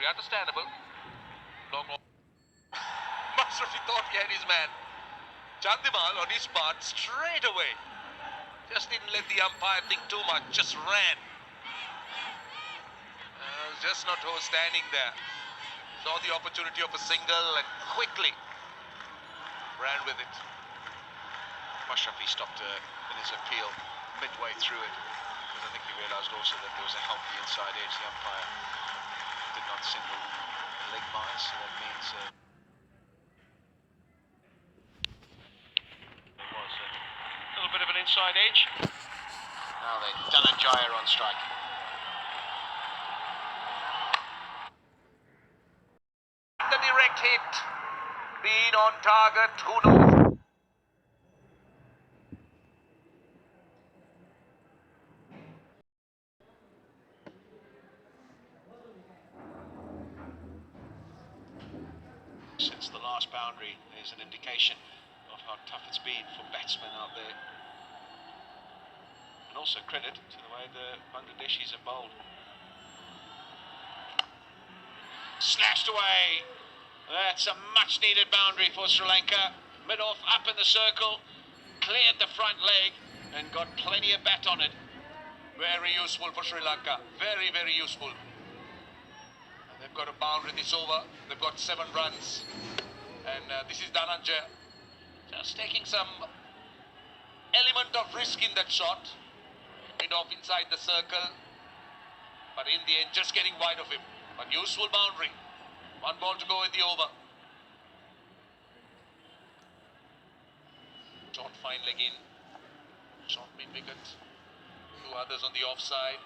be understandable. Long on. Masrafi thought he had his man. Chandimal on his part straight away. Just didn't let the umpire think too much, just ran. Just not standing there. Saw the opportunity of a single and quickly ran with it. Masrafi stopped in his appeal midway through it, because I think he realised also that there was a healthy inside edge. The umpire did not signal leg bias, so that means there was a little bit of an inside edge. Now they Dhananjaya on strike. The direct hit, being on target, who knows? Since the last boundary, there's an indication of how tough it's been for batsmen out there. And also credit to the way the Bangladeshis have bowled. Slashed away. That's a much needed boundary for Sri Lanka. Mid-off up in the circle, cleared the front leg and got plenty of bat on it. Very useful for Sri Lanka. Very, very useful. And they've got a boundary this over. They've got 7 runs. And this is Dhananjaya. Just taking some element of risk in that shot. Mid-off inside the circle. But in the end, just getting wide of him. But useful boundary. 1 ball to go in the over. Short fine leg in. Short mid-wicket. 2 others on the offside.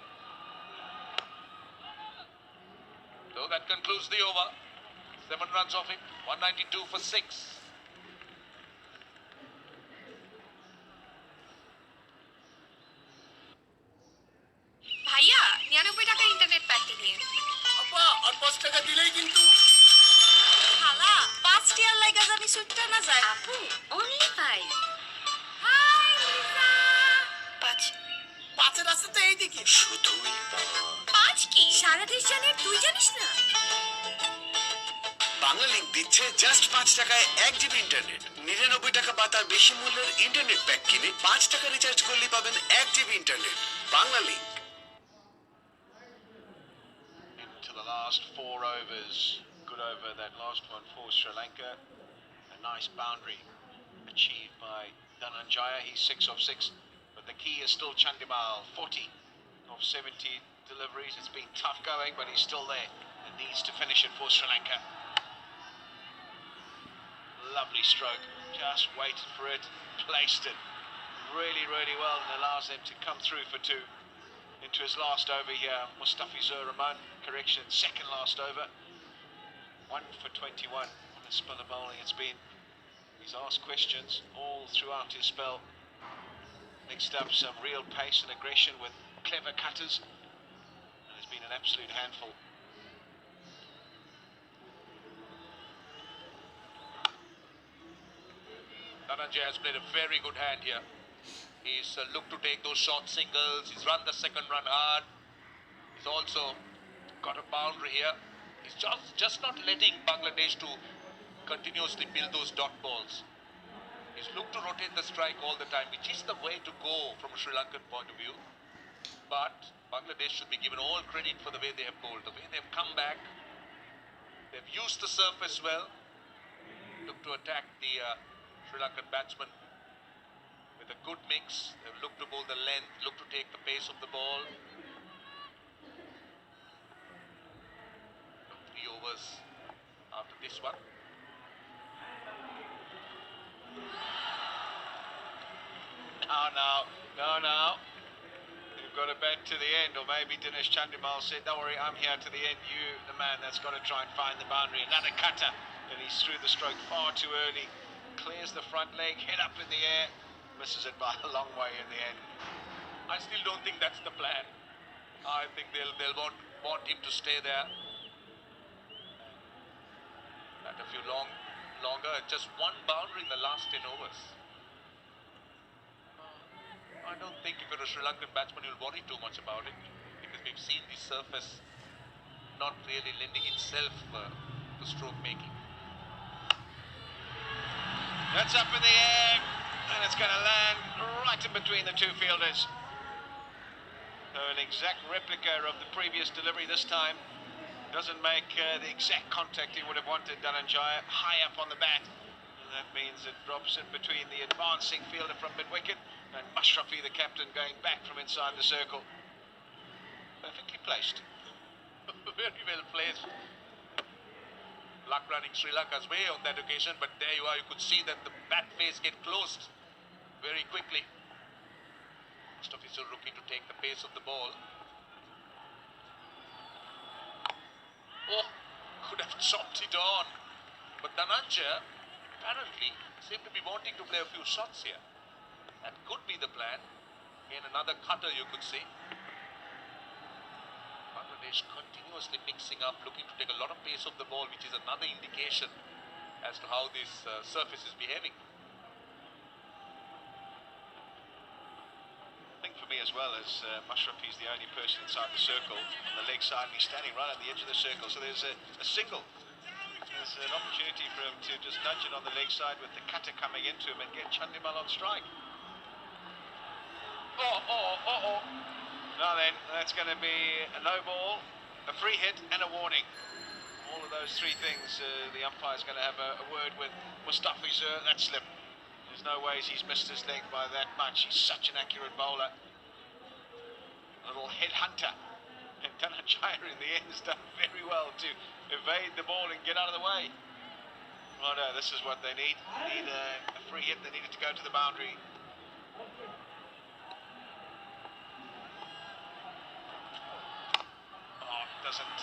So that concludes the over. 7 runs off him. 192 for 6. ভাইয়া 99 টাকা internet প্যাকটা দিয়ে আপা আর 5 টাকা দিলেই কিন্তু খালা 5 টিয়ার লাগা জানি সুটটা না যায় আপু অনলি 5 হাই লিসা 5 এর আছে তো এইদিকে শুধুই 5 কি সারা দেশ জানে তুই জানিস না বাংলা লিংক দিচ্ছে জাস্ট 5 টাকায় 1 জিবি ইন্টারনেট 99 টাকা বা তার বেশি মূল্যের ইন্টারনেট প্যাক কিনে 5 টাকা রিচার্জ করলে পাবেন 1 GB internet Bangla link Into the last 4 overs. Good over that last one for Sri Lanka. A nice boundary achieved by Dhananjaya. He's 6 of 6. But the key is still Chandimal. 40 of 70 deliveries. It's been tough going, but he's still there and needs to finish it for Sri Lanka. Lovely stroke. Just waited for it. Placed it really, really well and allows them to come through for 2. Into his last over here, Mustafizur Rahman, correction, second last over. 1 for 21 on his spinner bowling. It's been, he's asked questions all throughout his spell. Mixed up some real pace and aggression with clever cutters. And has been an absolute handful. Dhananjaya has played a very good hand here. He's looked to take those short singles. He's run the second run hard. He's also got a boundary here. He's just not letting Bangladesh to continuously build those dot balls. He's looked to rotate the strike all the time, which is the way to go from a Sri Lankan point of view. But Bangladesh should be given all credit for the way they have bowled, the way they've come back. They've used the surface well. Looked to attack the Sri Lankan batsman with a good mix. They've looked to bowl the length, looked to take the pace of the ball. 3 overs after this one. No. You've got to bat to the end, or maybe Dinesh Chandimal said, don't worry, I'm here to the end. You, the man that's got to try and find the boundary. Another cutter, and he's through the stroke far too early. Clears the front leg, head up in the air. Misses it by a long way in the end. I still don't think that's the plan. I think they'll want him to stay there. And a few longer, just 1 boundary in the last 10 overs. I don't think if you're a Sri Lankan batsman, you'll worry too much about it, because we've seen the surface not really lending itself to stroke making. That's up in the air, and it's going to land right in between the two fielders. So an exact replica of the previous delivery this time. Doesn't make the exact contact he would have wanted, Dhananjaya, high up on the bat. And that means it drops in between the advancing fielder from mid-wicket and Mashrafi, the captain, going back from inside the circle. Perfectly placed. Very well placed. Luck running Sri Lanka's way on that occasion, but there you are, you could see that the bat face get closed very quickly. Mustafi still looking to take the pace of the ball. Oh, could have chopped it on. But Dhananjaya apparently seemed to be wanting to play a few shots here. That could be the plan. Again, another cutter you could see. Bangladesh continuously mixing up, looking to take a lot of pace of the ball, which is another indication as to how this surface is behaving. I think for me as well as Mashrafi is the only person inside the circle on the leg side, and he's standing right on the edge of the circle, so there's a single. There's an opportunity for him to just nudge it on the leg side with the cutter coming into him and get Chandimal on strike. Now then, that's going to be a no ball, a free hit and a warning. All of those three things, the umpire's going to have a word with Mustafi Zur. That slip. There's no ways he's missed his leg by that much. He's such an accurate bowler. A little headhunter. And Dhananjaya in the end has done very well to evade the ball and get out of the way. Oh no, this is what they need. They need a free hit. They need it to go to the boundary. Oh, it doesn't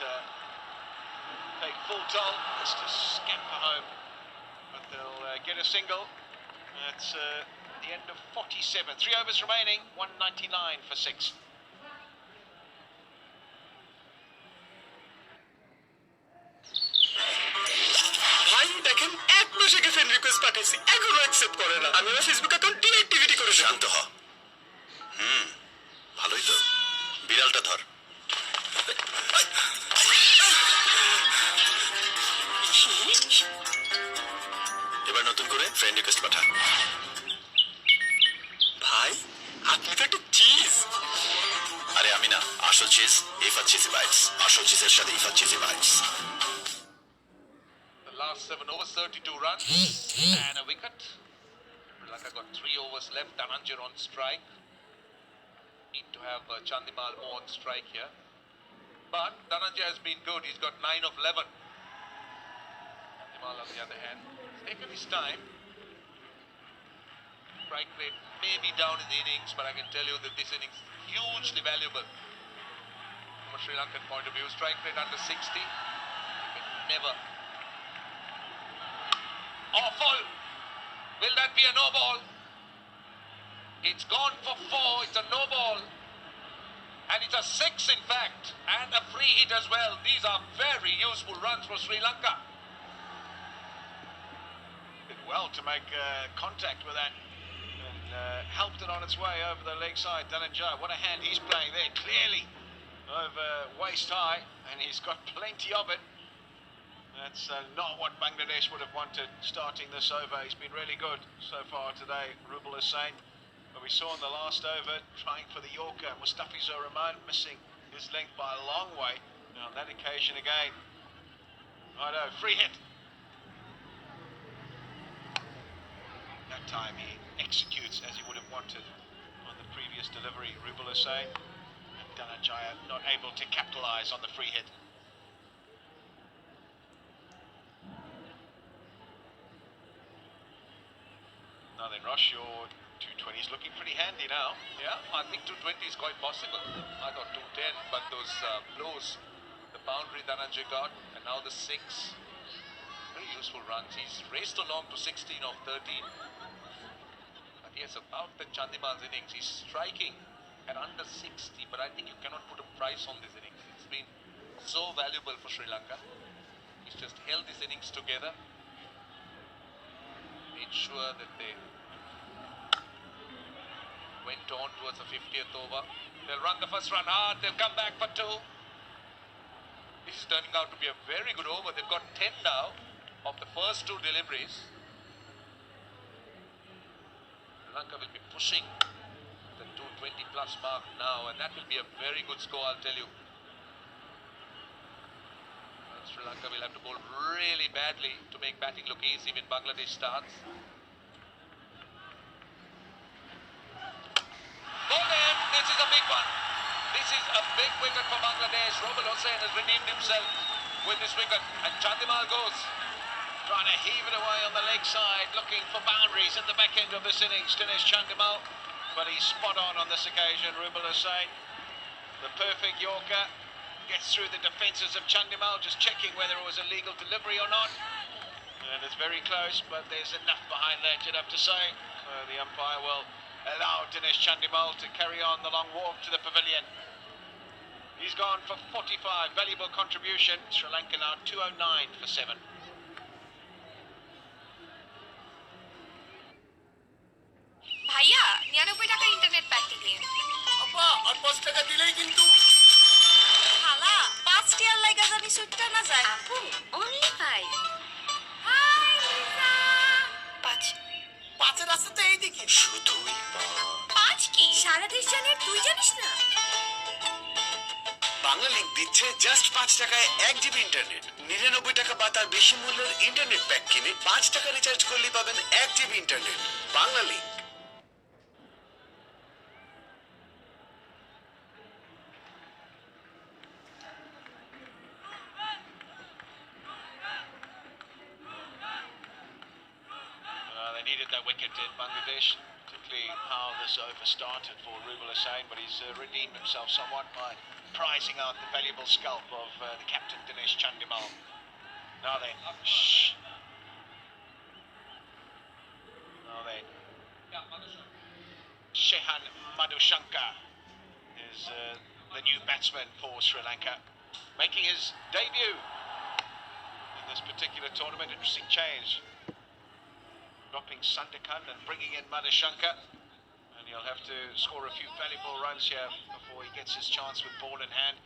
take full toll. It's just scamper home. But they'll get a single. That's the end of 47. 3 overs remaining, 199 for 6. ভাই দেখেন 1 মাস আগে friend request পাঠাইছি এখনো accept করে না। আমি আমার Facebook account ডিএক্টিভিটি করে দেব। শান্ত হ। ভালোই তো। বিড়ালটা ধর। এবার নতুন করে ফ্রেন্ড রিকোয়েস্ট পাঠা। ভাই আপনি তো একটা চিজ। আরে আমি না, আসল চিজ ইফাত চিজি বাইটস। আসল চিজের সাথে ইফাত cheesy bites. The last 7 overs, 32 runs and a wicket. Sri Lanka got 3 overs left. Dhananjaya on strike. Need to have Chandimal more on strike here. But Dhananjaya has been good. He's got 9 of 11. Chandimal on the other hand has taken his time. Strike rate may be down in the innings, but I can tell you that this innings is hugely valuable from a Sri Lankan point of view. Strike rate under 60. You can never. Awful! Will that be a no ball? It's gone for 4. It's a no ball. And it's a 6 in fact. And a free hit as well. These are very useful runs for Sri Lanka. Did well to make contact with that. And helped it on its way over the leg side. Dhananjaya, what a hand he's playing there. Clearly over waist high. And he's got plenty of it. That's not what Bangladesh would have wanted starting this over. He's been really good so far today, Rubal Hussain. But we saw in the last over, trying for the Yorker, Mustafi Zur missing his length by a long way. Now on that occasion again. Righto, free hit. That time he executes as he would have wanted on the previous delivery, Rubal Hussain. And Dhananjaya not able to capitalise on the free hit. Now then, Rosh, your 220 is looking pretty handy now. Yeah, I think 220 is quite possible. I thought 210, but those blows, the boundary Dhananjaya got, and now the 6. Very useful runs. He's raced along to 16 of 13. But yes, about the Chandimal's innings, he's striking at under 60, but I think you cannot put a price on this innings. It's been so valuable for Sri Lanka. He's just held his innings together. Made sure that they went on towards the 50th over. They'll run the first run hard. They'll come back for 2. This is turning out to be a very good over. They've got 10 now of the first two deliveries. Sri Lanka will be pushing the 220 plus mark now, and that will be a very good score, I'll tell you. And Sri Lanka will have to bowl really badly to make batting look easy when Bangladesh starts. Bowled in. This is a big one. This is a big wicket for Bangladesh. Rubal Hossain has redeemed himself with this wicket, and Chandimal goes. Trying to heave it away on the leg side, looking for boundaries at the back end of this innings, Dinesh Chandimal. But he's spot on this occasion, Rubal Hossain. The perfect Yorker gets through the defences of Chandimal, just checking whether it was a legal delivery or not. And it's very close, but there's enough behind that, you'd have to say. So the umpire will allow Dinesh Chandimal to carry on the long walk to the pavilion. He's gone for 45, valuable contribution. Sri Lanka now 209 for 7. ভাইয়া 99 টাকার internet প্যাকটা দিন। আপা আর 5 টাকা দিলেই কিন্তু খালা 5 টিয়ার লাগা জানি সুটটা না যায়। আপু only 5। হাই লিজা। 5 পাঁচের রাস্তা তো এইদিকে শুধুই 5 কি? সারা দেশ জানে তুই জানিস না? বাংলা লিংক দিচ্ছে জাস্ট 5 টাকায় 1 জিবি ইন্টারনেট। 99 টাকা বা তার বেশি মূল্যের ইন্টারনেট প্যাক কিনে 5 টাকা রিচার্জ করলে পাবেন 1 GB internet. Bangla link. They needed that wicket in Bangladesh, particularly how this over started for Rubal Hossain, but he's redeemed himself somewhat by prizing out the valuable scalp of the captain Dinesh Chandimal. Now then, Shehan Madhushankar is the new batsman for Sri Lanka, making his debut in this particular tournament. Interesting change. Dropping Sandikant and bringing in Madhushankar, and he'll have to score a few valuable runs here before he gets his chance with ball in hand.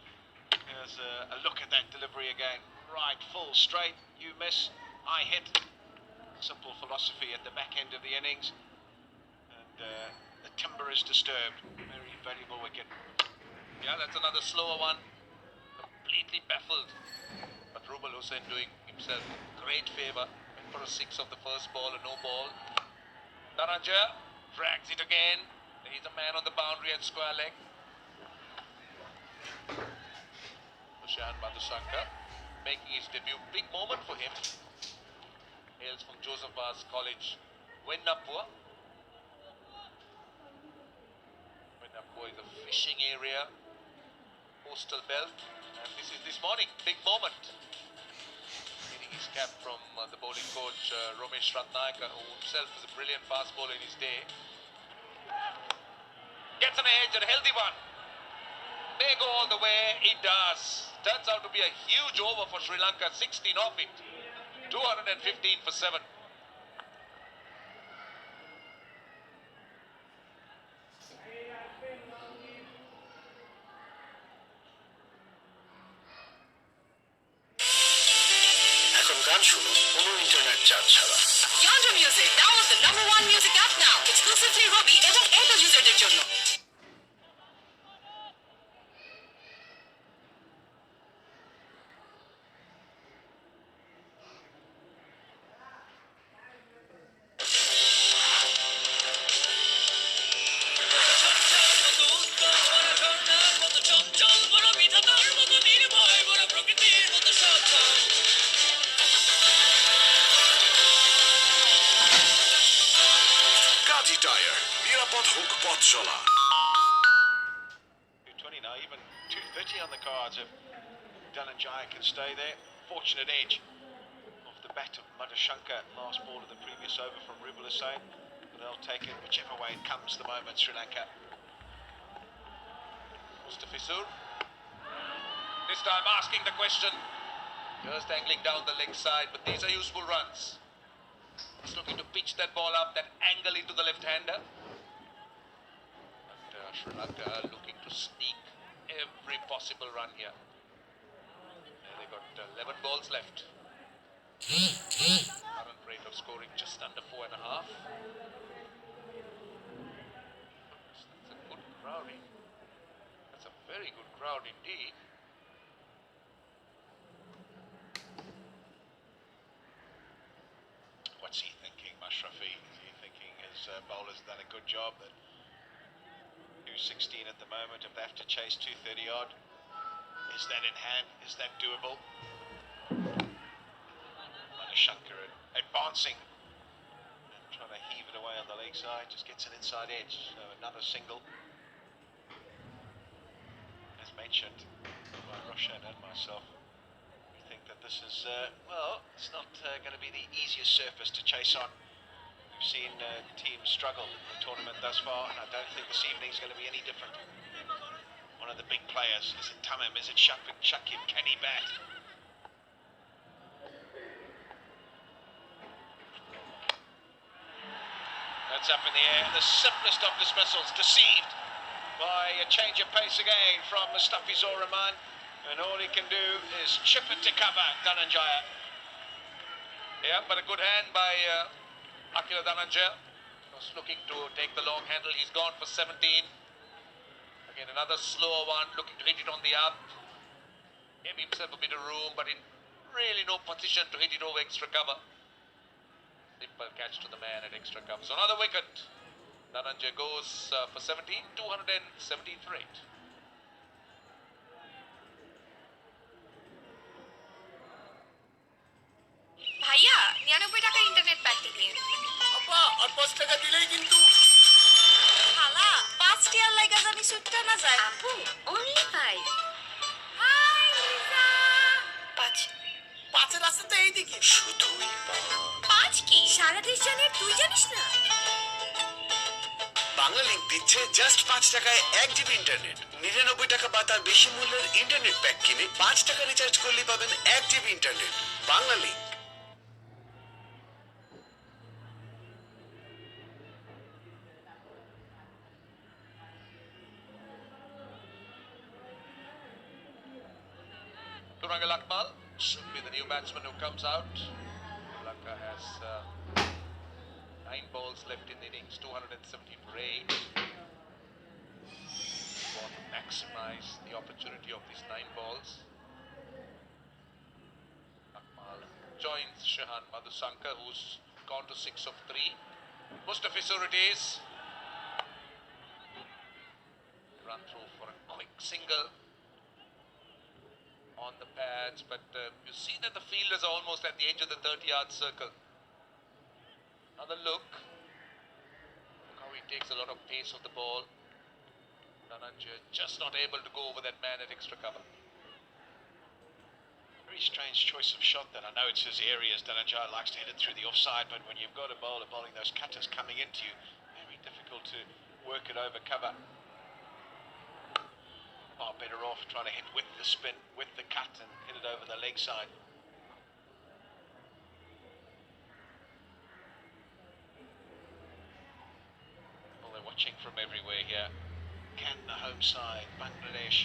Here's a look at that delivery again. Right, full straight, you miss, I hit. Simple philosophy at the back end of the innings, and the timber is disturbed. Very valuable wicket. Yeah, that's another slower one. Completely baffled. But Rubal Hossain doing himself great favour. Went for a 6 of the first ball, a no ball. Dhananjaya drags it again. He's a man on the boundary at square leg. Shehan Madhushankar making his debut. Big moment for him. Hails from Joseph Vaz College, Wennapur. Wennapur is a fishing area, coastal belt, and this is this morning, big moment. Getting his cap from the bowling coach Romesh Ratnayaka, who himself is a brilliant fast bowler in his day. Gets an edge, a healthy one. May go all the way, it does. Turns out to be a huge over for Sri Lanka, 16 off it. 215 for 7. এখন গান শুনো কোনো internet charge ছাড়া। Yonder Music, download the #1 music app now, exclusively Robi এবং Airtel userদের জন্য। কাজী tyre, নিরাপদ হোক পথ চলা। 220 now, even 230 on the cards if Dhananjaya can stay there. Fortunate edge off the bat of Madhushankar, last ball of the previous over from Rubal Hossain. But they'll take it whichever way it comes the moment, Sri Lanka. Mustafizur. This time asking the question. Just angling down the leg side, but these are useful runs. He's looking to pitch that ball up, that angle into the left-hander. And Sri Lanka looking to sneak every possible run here. They got 11 balls left. Current rate of scoring just under 4.5. That's a good crowding. That's a very good crowd indeed. What's he thinking, Mashrafi? Is he thinking his bowler's done a good job? That 216 at the moment, if they have to chase 230 odd, is that in hand? Is that doable? Shankar advancing and trying to heave it away on the leg side, just gets an inside edge. So another single, as mentioned by Roshan and myself. We think that this is well, it's not going to be the easiest surface to chase on. We've seen teams struggle in the tournament thus far, and I don't think this evening is going to be any different. One of the big players, is it Tamim, is it Shakib, can he bat? That's up in the air. The simplest of dismissals, deceived by a change of pace again from Mustafizur Rahman. And all he can do is chip it to cover, Dhananjaya. Yeah, but a good hand by Akila Dhananjaya. Was looking to take the long handle. He's gone for 17. Again, another slower one, looking to hit it on the up. Gave himself a bit of room, but in really no position to hit it over extra cover. Simple catch to the man at extra cover. So another wicket. Dhananjaya goes for 17, 217 for 8. ভাইয়া 99 টাকার internet প্যাকটা দিন। আপা আর 5 টাকা দিলেই কিন্তু খালা 5 টিয়ার লাগা জানি সুটটা না যায়। আপু only 5। হাই লিজা। 5 পাঁচের রাস্তা তো এইদিকে শুধুই 5 কি? সারা দেশ জানে তুই জানিস না? বাংলা লিংক দিচ্ছে জাস্ট 5 টাকায় 1 জিবি ইন্টারনেট। 99 টাকা বা তার বেশি মূল্যের ইন্টারনেট প্যাক কিনে 5 টাকা রিচার্জ করলেই পাবেন 1 GB internet. Bangla link. Turangal Akmal should be the new batsman who comes out. Lanka has 9 balls left in the innings, 270 for 8. Want to maximize the opportunity of these 9 balls. Akmal joins Shahan Madhusankar, who's gone to 6 of 3. Mustafizur it is. Run through for a quick single on the pads, but you see that the fielders are almost at the edge of the 30-yard circle. Another look. Look how he takes a lot of pace of the ball. Dhananjaya just not able to go over that man at extra cover. Very strange choice of shot that. I know it's his areas. Dhananjaya likes to hit it through the offside, but when you've got a bowler bowling those cutters coming into you, very difficult to work it over cover. Far better off trying to hit with the spin, with the cut, and hit it over the leg side. Well, they're watching from everywhere here. Can the home side, Bangladesh,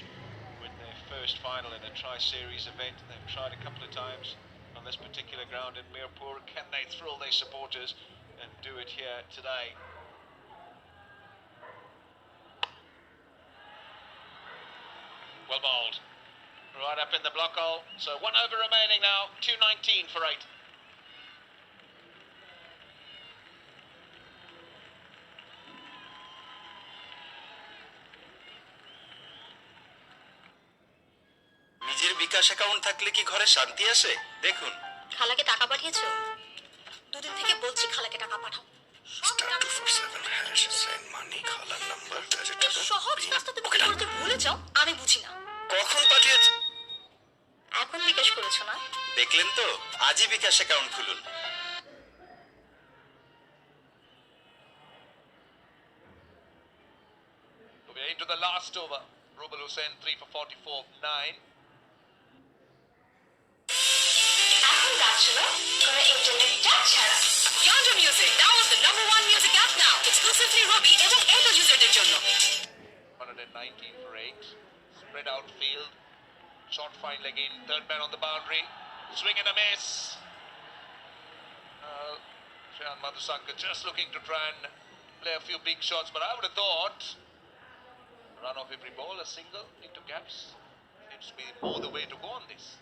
win their first final in a tri-series event? They've tried a couple of times on this particular ground in Mirpur. Can they thrill their supporters and do it here today? Well bowled. Right up in the block hole. So 1 over remaining now. 219 for 8. নিজের বিকাশ account থাকলে কি ঘরে শান্তি আসে? দেখুন। খালাকে টাকা পাঠিয়েছো? দুদিন থেকে বলছি খালাকে টাকা পাঠাও। এই সহজ কাজটা তুমি কি করতে ভুলে যাও? আমি বুঝি না। কখন পাঠিয়েছ? এখন বিকাশ করেছো না? দেখলেন তো, আজই বিকাশ অ্যাকাউন্ট খুলুন। We're into the last over. Rubal Hussain 3 for 44, 9. এখন গান শোনো কোনো ইন্টারনেট চার্জ ছাড়া। Yonder Music, download the #1 music app now, exclusively Ruby এবং Airtel userদের জন্য। 119 for 8. Spread out field. Short fine leg in, third man on the boundary. Swing and a miss. Shan Madhusankar just looking to try and play a few big shots, but I would have thought run off every ball, a single into gaps. Seems to be more the way to go on this.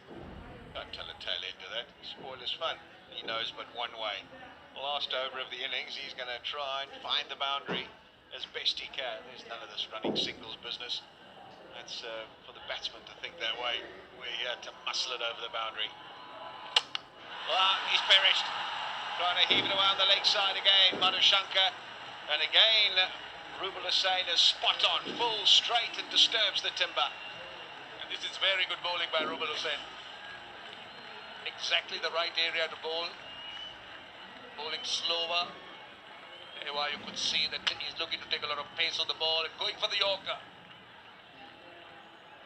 Don't tell a tail end to that. Spoiler's fun. He knows but one way. Last over of the innings, he's going to try and find the boundary as best he can. There's none of this running singles business. That's for the batsman to think that way. We're here to muscle it over the boundary. Well, he's perished. Trying to heave it around the leg side again, Madhushankar. And again, Rubal Hussain is spot on, full straight and disturbs the timber. And this is very good bowling by Rubal Hussain. Exactly the right area to bowl. Bowling slower. Where you could see that he's looking to take a lot of pace on the ball and going for the Yorker.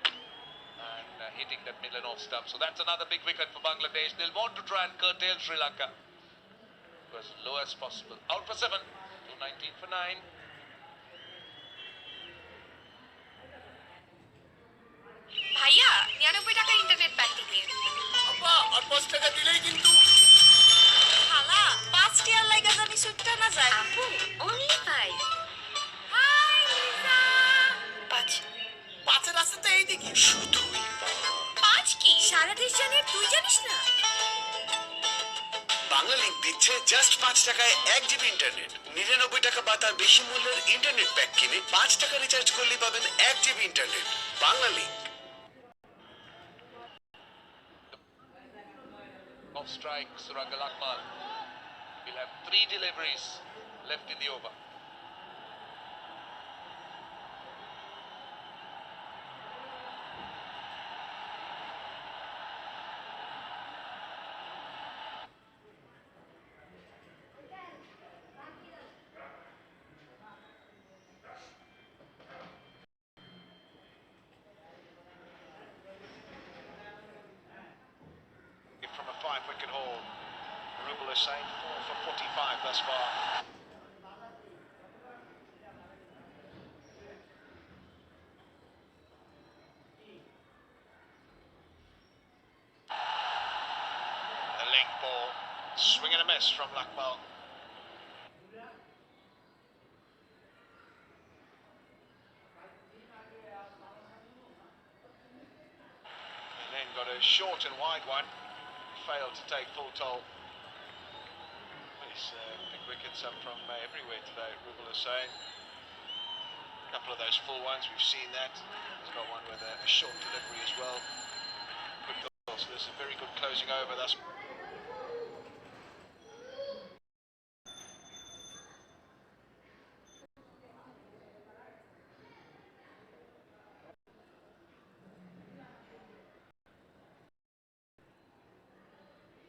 And hitting that middle and off stump. So that's another big wicket for Bangladesh. They'll want to try and curtail Sri Lanka. As low as possible. Out for 7. 219 for 9. ভাইয়া 99 টাকার internet প্যাকটি দিন। আপা আর 5 টাকা দিলেই কিন্তু খালা 5 টিয়ার লাগা জানি সুটটা না যায়। আপু only 5। হাই লিজা। 5 পাঁচের রাস্তা তো এইদিকে শুধুই 5 কি? সারা দেশ জানে তুই জানিস না? বাংলা লিংক দিচ্ছে জাস্ট 5 টাকায় 1 জিবি ইন্টারনেট। 99 টাকা বা তার বেশি মূল্যের ইন্টারনেট প্যাক কিনে 5 টাকা রিচার্জ করলেই পাবেন 1 GB internet. Bangla link. Off strike, Surangal Akmal. He'll have 3 deliveries left in the over. From a 5-wicket haul, Rubal Hussain 4 for 45 thus far. The link ball, swing and a miss from Lakmal. And then got a short and wide one. Failed to take full toll. These big wickets up from everywhere today, Rubal Hussain. A couple of those full ones, we've seen that. He's got one with a short delivery as well. Good goal, so this is a very good closing over thus